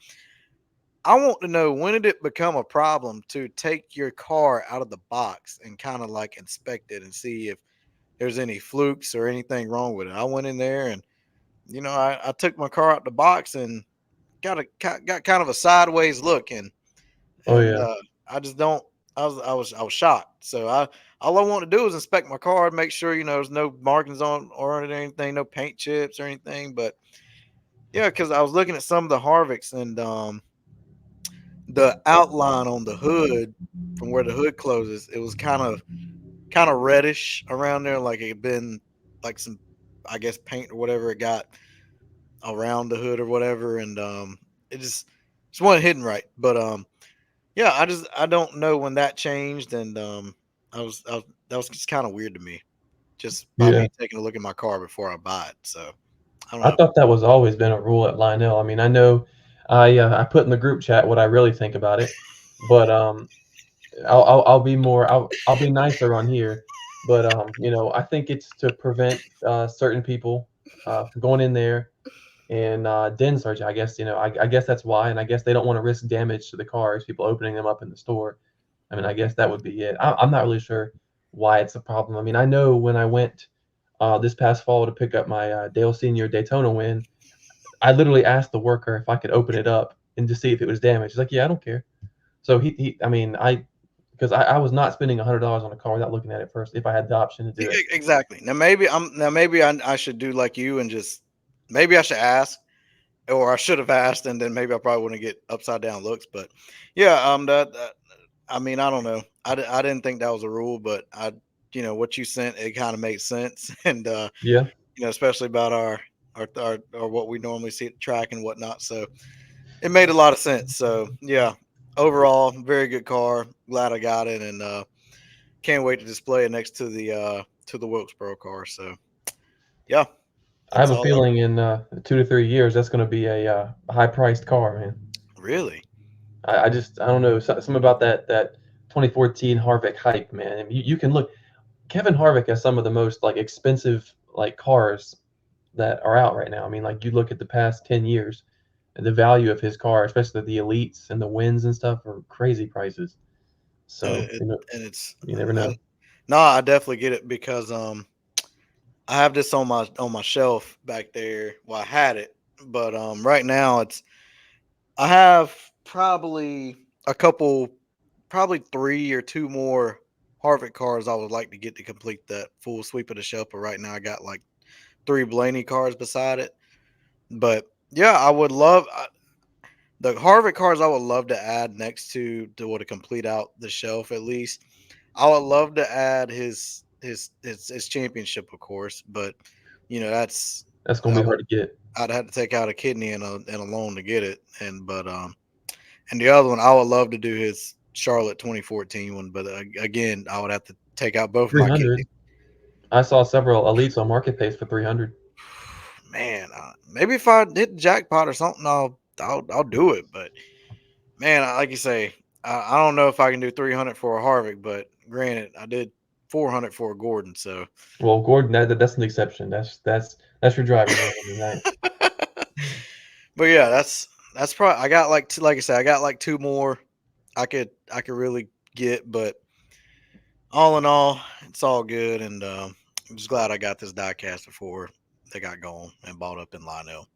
I want to know, when did it become a problem to take your car out of the box and kind of like inspect it and see if there's any flukes or anything wrong with it? I went in there and I took my car out the box and got kind of a sideways look, Oh and yeah, I just don't. I was shocked. So all I want to do is inspect my car, make sure there's no markings on it or anything, no paint chips or anything. But yeah, because I was looking at some of the Harvicks, and the outline on the hood from where the hood closes, it was kind of reddish around there, like it had been like some, I guess, paint or whatever it got around the hood or whatever, and it just wasn't hidden right. But yeah, I don't know when that changed, and I was that was just kind of weird to me, just by yeah. me taking a look at my car before I buy it. So I don't I know. thought that was always been a rule at Lionel. I mean, I know I put in the group chat what I really think about it, but I'll be more I'll be nicer on here. But I think it's to prevent certain people from going in there and den search. I guess I guess that's why, and I guess they don't want to risk damage to the cars, people opening them up in the store. I mean, I guess that would be it. I'm not really sure why it's a problem. I mean, I know when I went this past fall to pick up my Dale Senior Daytona win, I literally asked the worker if I could open it up and just see if it was damaged. He's like, "Yeah, I don't care." So he I mean, because I was not spending $100 on a car without looking at it first if I had the option to do it. Exactly. Now maybe I should do like you and just maybe I should ask, or I should have asked, and then maybe I probably wouldn't get upside down looks. But yeah, that I mean, I don't know. I didn't think that was a rule, but what you sent, it kind of made sense, and Yeah, especially about our what we normally see at the track and whatnot. So it made a lot of sense. So yeah, overall, very good car. Glad I got it, and can't wait to display it next to the Wilkesboro car. So yeah, I have that's a all I feeling in 2 to 3 years that's going to be a high-priced car, man. really. I don't know something about that 2014 Harvick hype, man. I mean, you can look. Kevin Harvick has some of the most like expensive like cars that are out right now. I mean, like you look at the past 10 years, and the value of his car, especially the elites and the wins and stuff, are crazy prices. And So and it's you never I, know. no, I definitely get it because I have this on my shelf back there. Well, I had it, but right now I have probably a couple, probably three or two more Harvick cars I would like to get to complete that full sweep of the shelf. But right now I got like three Blaney cars beside it. But yeah, the Harvick cars I would love to add next to what to complete out the shelf at least. I would love to add his championship, of course, but that's That's gonna I be would hard to get. I'd have to take out a kidney and a loan to get it, and the other one I would love to do his Charlotte 2014 one, but again I would have to take out both my 300. kidneys. I saw several elites on Marketplace for 300. Man, maybe if I hit the jackpot or something, I'll do it, but man, like you say, I don't know if I can do 300 for a Harvick, but granted, I did 400 for a Gordon. So, Well, Gordon, that's an exception. That's your driver, man. I mean, but yeah, that's probably I got like two, like I said, I got like two more I could really get, but all in all, it's all good, and I'm just glad I got this diecast before they got going and bought up in Lionel.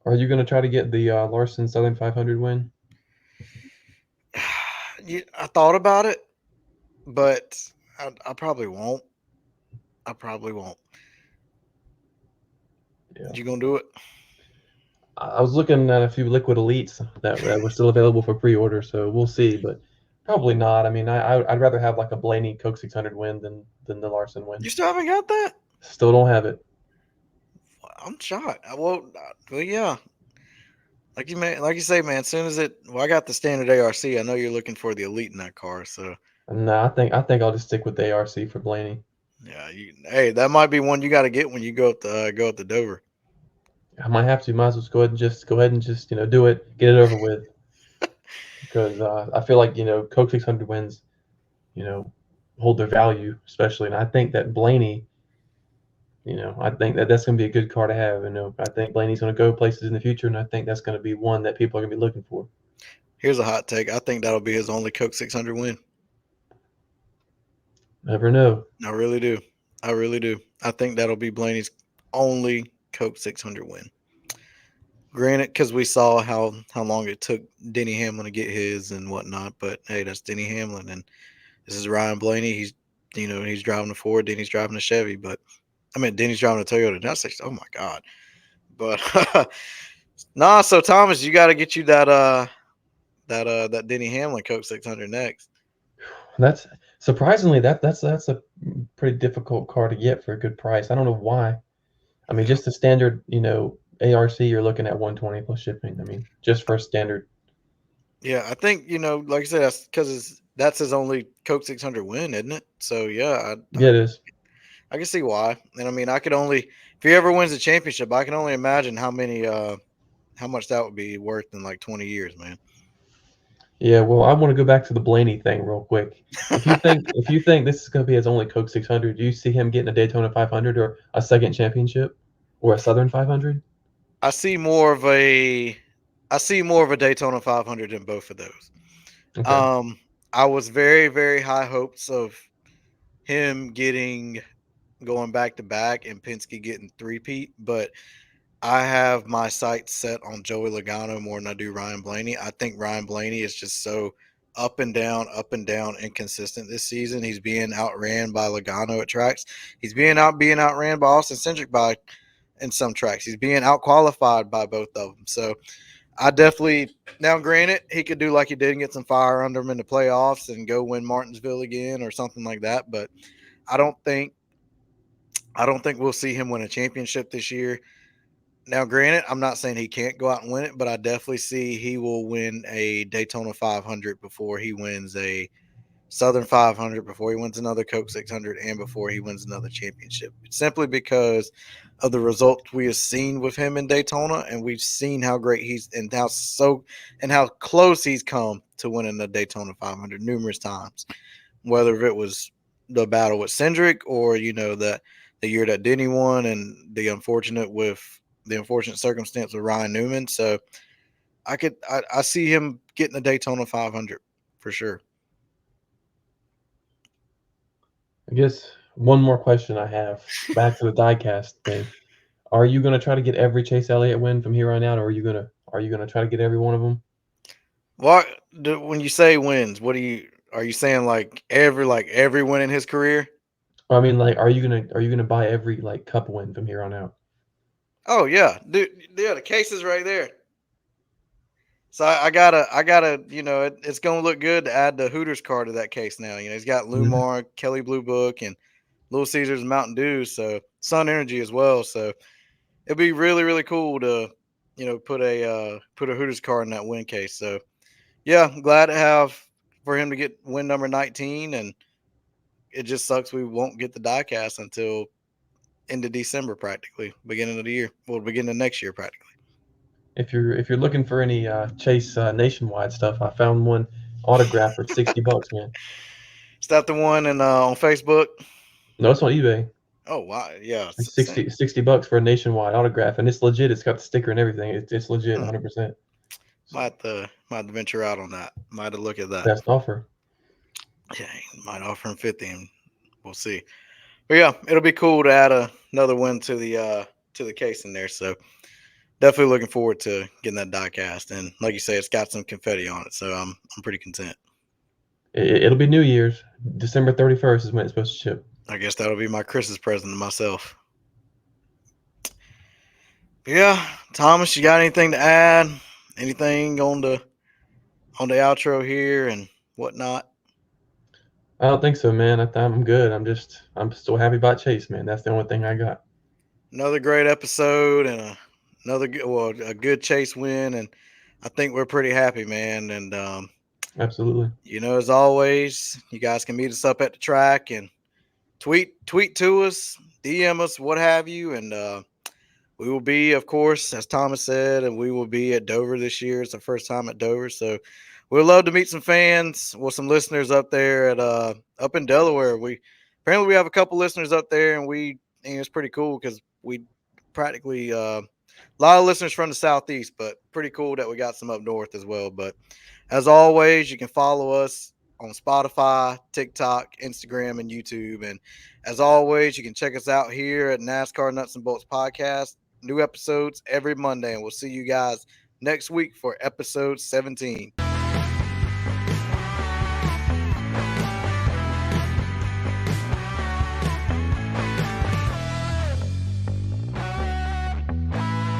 are you gonna try to get the Larson Southern 500 win? Yeah, I thought about it, but I probably won't. I probably won't. Yeah. You gonna do it? I was looking at a few liquid elites that were still available for pre-order, so we'll see, but probably not. I mean, I'd rather have like a Blaney Coke 600 win than the Larson win. You still haven't got that? Still don't have it. I'm shocked. Well, yeah. Like you say, man. As soon as I got the standard ARC. I know you're looking for the elite in that car. So No, I think I'll just stick with the ARC for Blaney. yeah, hey, that might be one you got to get when you go up to Dover. I might have to. Might as well go ahead and just do it, get it over with, because I feel like Coke 600 wins you know hold their value, especially, and I think that Blaney. I think that that's going to be a good car to have. I think Blaney's going to go places in the future, and I think that's going to be one that people are going to be looking for. Here's a hot take. I think that'll be his only Coke 600 win. Never know. I really do. I really do. I think that'll be Blaney's only Coke 600 win. Granted, because we saw how long it took Denny Hamlin to get his and whatnot, but hey, that's Denny Hamlin, and this is Ryan Blaney. He's driving a Ford, Denny's driving a Chevy, but I mean Denny's driving a Toyota. That's like, oh my god. But nah, so Thomas, you got to get you that Denny Hamlin Coke 600 next. That's surprisingly that's a pretty difficult car to get for a good price. I don't know why. I mean, Yeah, just the standard, ARC, you're looking at 120 plus shipping. I mean, just for a standard. yeah. I think like I said, that's because that's his only Coke 600 win, isn't it? So yeah, Yeah, it is. I can see why. And I mean, I could only if he ever wins the championship, I can only imagine how much that would be worth in like 20 years, man. Yeah, well, I want to go back to the Blaney thing real quick. If you think this is going to be his only Coke 600, do you see him getting a Daytona 500 or a second championship or a Southern 500? I see more of a I see more of a Daytona 500 in both of those. Okay. Um, I was very, very high hopes of him getting going back to back and Penske getting three-peat, but I have my sights set on Joey Logano more than I do Ryan Blaney. I think Ryan Blaney is just so up and down, inconsistent this season. He's being outran by Logano at tracks. He's being outran by Austin Cindric by in some tracks. He's being outqualified by both of them. So I definitely now, granted, he could do like he did and get some fire under him in the playoffs and go win Martinsville again or something like that. But I don't think I don't think we'll see him win a championship this year. Now, granted, I'm not saying he can't go out and win it, but I definitely see he will win a Daytona 500 before he wins a Southern 500, before he wins another Coke 600, and before he wins another championship. Simply because of the results we have seen with him in Daytona, and we've seen how great he's and how close he's come to winning the Daytona 500 numerous times. Whether it was the battle with Cindric or that the year that Denny won and the unfortunate circumstance with Ryan Newman. So I see him getting the Daytona 500 for sure. I guess one more question I have back to the diecast thing. Are you going to try to get every Chase Elliott win from here on out, or are you gonna try to get every one of them? What when you say wins, what are you saying like every win in his career? I mean, like, are you gonna buy every like Cup win from here on out? Oh yeah, dude, yeah, the case is right there. So I gotta, it's gonna look good to add the Hooters card to that case now. He's got Mhm. Lumar, Kelly Blue Book, and Little Caesars and Mountain Dew, so Sun Energy as well. So it'd be really, really cool to, put a Hooters card in that win case. So yeah, I'm glad to have for him to get win number 19, and it just sucks we won't get the diecast until into December practically, beginning of the year, well, beginning of next year practically. If you're looking for any Chase nationwide stuff, I found one autograph for $60, man. Is that the one on Facebook? No, it's on eBay. Oh wow, yeah, Like same. 60 bucks for a nationwide autograph, and it's legit. It's got the sticker and everything. It's legit, Hmm. 100%. So Might have to venture out on that. Might have to look at that. best offer. Yeah, might offer him 50, and we'll see. But yeah, it'll be cool to add another one to the case in there. So definitely looking forward to getting that die cast. And like you say, it's got some confetti on it, so I'm pretty content. It'll be New Year's. December 31st is when it's supposed to ship. I guess that'll be my Christmas present to myself. Yeah, Thomas, you got anything to add? Anything on the outro here and whatnot? I don't think so, man. I'm good. I'm still happy about Chase, man. That's the only thing I got. Another great episode and a good chase win, and I think we're pretty happy, man. And Absolutely. as always, you guys can meet us up at the track and tweet to us, DM us, what have you, and we will be, of course, as Thomas said, and we will be at Dover this year. It's our first time at Dover, so we'd love to meet some fans, well, some listeners up there at up in Delaware. We have a couple listeners up there, and it's pretty cool because we practically a lot of listeners from the southeast, but pretty cool that we got some up north as well. But as always, you can follow us on Spotify, TikTok, Instagram, and YouTube. And as always, you can check us out here at NASCAR Nuts and Bolts Podcast. New episodes every Monday, and we'll see you guys next week for episode 17.